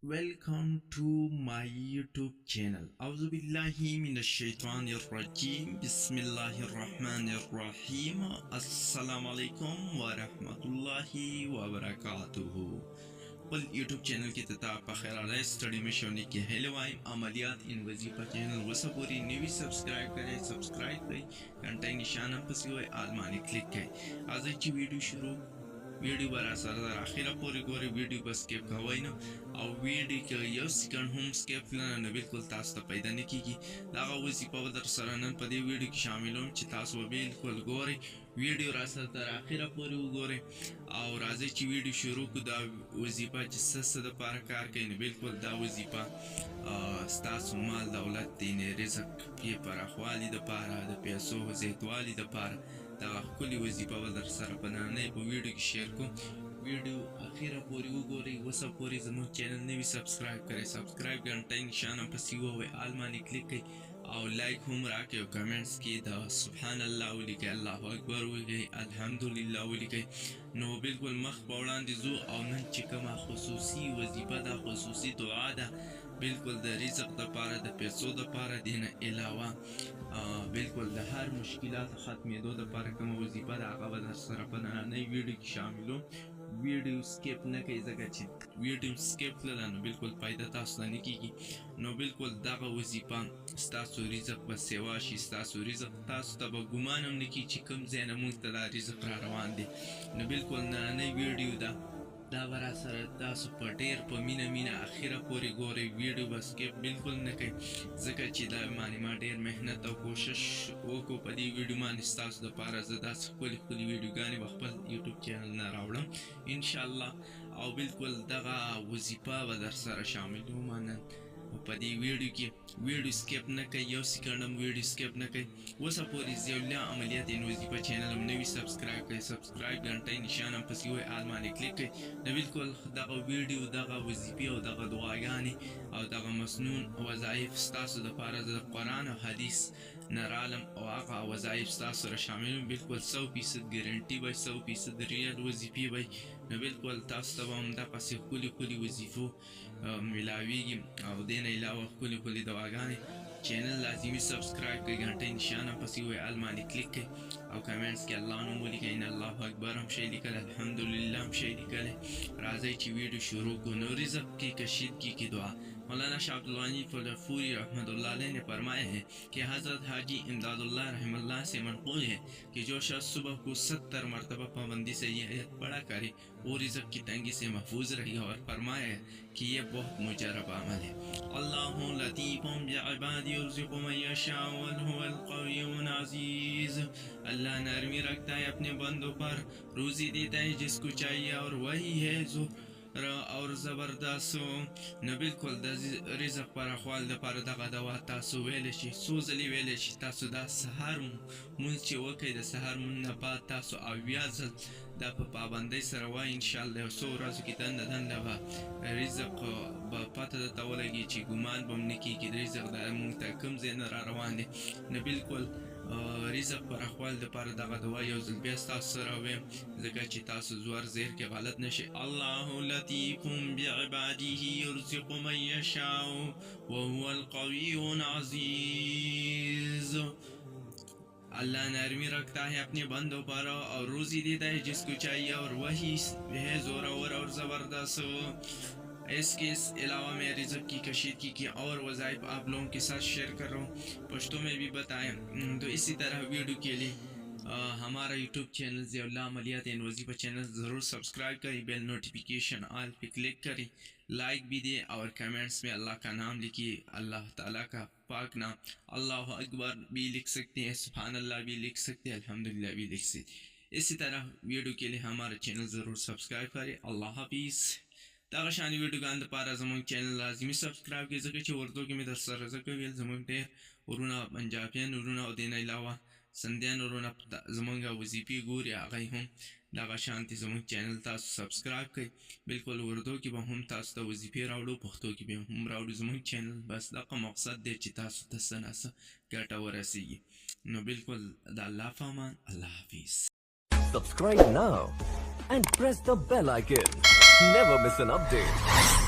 Welcome to my YouTube channel. أعوذ بالله من الشيطان الرجيم. بسم الله الرحمن الرحيم. السلام عليكم ورحمة الله وبركاته. بل یوٹیوب چینل کی تتا بخیر علیہ اسٹڈی میں شونی کی ہیلو آئیم عملیات ان وظیفہ چینل وسپوری نیوی سبسکرائب کریں گھنٹے نشانہ پسی ہوئے آلمانی کلک کریں. آج ایچی ویڈیو شروع ویڈیو برا سردار آخرہ پوری گوری ویڈیو بس سکیپ کھوائی نو او ویڈیو که یو سیکنڈ هم سکیپ لنه نو بالکل تاسو ته پیدا نه کیږي. دغه وظیفه به در سره نن په دې ویډیو کې شاملوم چې تاسو به بالکل ګورئ ویډیو را سره تر اخره پورې وګورئ او راځئ چې ویډیو شروع کړو. دا وظیفه چې څه دپاره کار کوي نو بالکل دا وظیفه ستاسو مال دولت دی نه رزق یې پراخوالي دپاره د پیسو زیاتوالي دپاره دغه ښکلې وظیفه به در سره په نننۍ په ویډیو کې شیر کوم. ویڈیو آخرہ پوری وګورئ وسه پوری زموږ چینل نوی سبسکرایب کړئ سبسکرایب غنټه نشانه پسې ووهئ آل باندې کلیک کړئ او لایک هم راکړئ او کمنټس کې د سبحان الله ولیکئ الله اکبر ولیکئ الحمدلله ولیکئ. نو بالکل مخ په وړاندې ځو او نن چې کومه خصوصي وظیفه ده خصوصي دعا ده بالکل د رزق دپاره د پیسو دپاره دې نه علاوه بالکل د هر مشکلات ختمېدو دپاره کومه وظیفه ده هغه به در سره په نننۍ ویډیو کې شاملوم. ویډیو سکیپ نه کوي ځکه چې ویډیو سکیپ کړله نو بالکل فایده تاسو ته نه کېږي. نو بالکل دغه وظیفه ستاسو رزق به سیوا شي ستاسو رزق تاسو ته به ګمان هم نه کېږي چې کوم ځای نه موږ ته دا رزق را روان دی. نو بالکل نننۍ ویډیو ده دا به را سره تاسو په ډېر په مینه اخره پورې ګورئ ویډیو به سکیپ بالکل نه کوئ ځکه چې دا باندې ما ډېر محنت او کوشش وکړو په دې ویډیو باندې ستاسو دپاره زه داسې ښکلې ښکلې ویډیوګانې به خپل یوټیوب چینل نه راوړم انشاءالله او بالکل دغه وظیفه به در سره شاملوم نن په دې ویډیو کې. ویډیو سکیپ نه کوي یو سیکنډ هم ویډیو سکیپ نه کوي وسه پورې ضیاءالله عملیات ان وظیفه چینل هم نوي سبسکرایب کړئ سبسکرایب غنټۍ نشان هم پسې ووهئ آل باندې کلیک کړئ. نو بالکل دغه ویډیو دغه وظیفې او دغه دعاګانې او دغه مسنون وظایف ستاسو دپاره زه د قرآن او حدیث نه رالم او هغه وظایف ستاسو سره شاملوم بالکل 100% ګارنټي به 100% ریل وظیفې به نو بالکل تاسو ته به همدغسې ښکلي ښکلي وظیفو ملاویږي او دې نه علاوه ښکلي ښکلي دواګانې. چینل لازمي سبسکرایب کړئ غنټۍ نشان هم پسې ووهئ آل باندې کلیک کړئ او کمنټس کې الله نوم ولیکئ ان الله اکبر هم شی لیکلی الحمدلله هم شی لیکلی. راځئ چې ویډیو شروع کړو. نو رزق کی کشیدگی کی دعا. مولانا شاہ عبدالغنی فلفوری رحمۃ اللہ علیہ نے فرمایا ہے کہ حضرت حاجی امداد اللہ رحم اللہ سے منقول ہے کہ جو شخص صبح کو 70 مرتبہ پابندی سے یہ آیت پڑھا کرے وہ رزق کی تنگی سے محفوظ رہے گا. اور فرمایا ہے کہ یہ بہت مجرب عمل ہے. اللہ لطیف بعبادی یرزق من یشاء وهو القوی العزیز. اللہ نرمی رکھتا ہے اپنے بندوں پر روزی دیتا ہے جس کو چاہیے اور وہی ہے جو اور زبردست. نو بالکل د رزق پراخوال دپاره دغه دوا تاسو ویلی شي څو ځلې ویلی شي تاسو دا سهار مونځ چې وکئ د سهار مونځ نه بعد تاسو اویا ځل دا په پابندۍ سره وایي انشاءالله یو څو ورځو کې دنده به رزق به پته درته ولګي چې ګمان به هم نه کېږي رزق د مونږ ته کوم ځای نه را روان دی. نو بالکل رزق پراخوال دپاره دغه دوا یو ځل بیا ستاسو سره ویم ځکه چې تاسو زور زیر کې غلط نشئ. الله لطیف بعباده یرزق من یشاء وهو القوی العزیز. اللہ نرمی رکھتا ہے اپنے بندوں پر اور روزی دیتا ہے جس کو چاہیے اور وہی ہے زورور اور زبردست. اس کے علاوہ میں رزق کی کشیدگی کی اور وظائف آپ لوگوں کے ساتھ شیئر کر رہا ہوں پشتوں میں بھی بتائیں. تو اسی طرح ویڈیو کے لیے ہمارا یوٹیوب چینل ضیاءاللہ عملیات ان وظیفہ چینل ضرور سبسکرائب کریں بیل نوٹیفیکیشن آل پہ کلک کریں لائک بھی دیں اور کمنٹس میں اللہ کا نام لکھیے اللہ تعالیٰ کا پاک نام اللہ اکبر بھی لکھ سکتے ہیں سبحان اللہ بھی لکھ سکتے ہیں الحمدللہ بھی لکھ سکتے. اسی طرح ویڈیو کے لیے ہمارا چینل ضرور سبسکرائب کریں. اللہ حافظ. دغه شانې ویډیوګانو دپاره زموږ چینل لازمي سبسکرایب کړئ ځکه چې اردو کې مې در سره ځکه ویل زموږ ډېر ورونه پنجابیان ورونه او دې نه علاوه سندیان ورونه زموږ وظیفې ګوري هغوی هم دغه شانتې زموږ چینل تاسو سبسکرایب کړئ. بالکل اردو کې به هم تاسو ته وظیفې راوړو پښتو کې به هم راوړو زموږ چینل بس دغه مقصد دی چې تاسو ته څه نه څه ګټه ورسیږي. نو بالکل د الله په امان الله حافظ. Subscribe now and press the bell icon. Never miss an update.